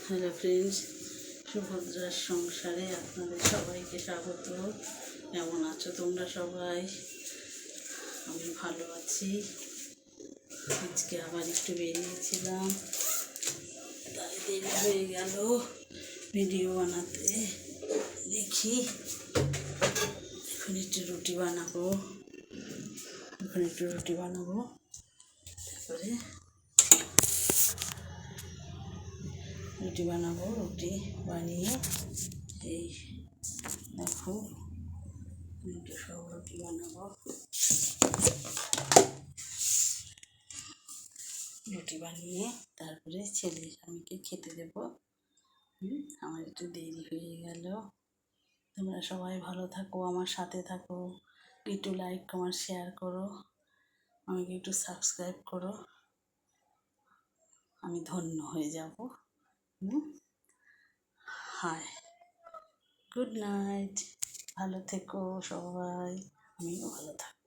Hello friends, সুভদ্রার সংসারে আপনাদের সবাইকে স্বাগত। কেমন আছো তোমরা সবাই? আমি ভালো আছি। আজকে আবার একটু বেরিয়েছিলাম, তাই দেরি হয়ে গেল ভিডিও বানাতে। দেখি এখন একটু রুটি বানাবো, তারপরে রুটি বানিয়ে এই দেখো সব রুটি বানাবো। রুটি বানিয়ে তারপরে ছেলে স্বামীকে খেতে দেবো। আমার একটু দেরি হয়ে গেল। তোমরা সবাই ভালো থাকো, আমার সাথে থাকো, একটু লাইক কমেন্ট শেয়ার করো, আমাকে একটু সাবস্ক্রাইব করো, আমি ধন্য হয়ে যাব। হাই, গুড নাইট, ভালো থেকো সবাই, আমিও ভালো থাকবো।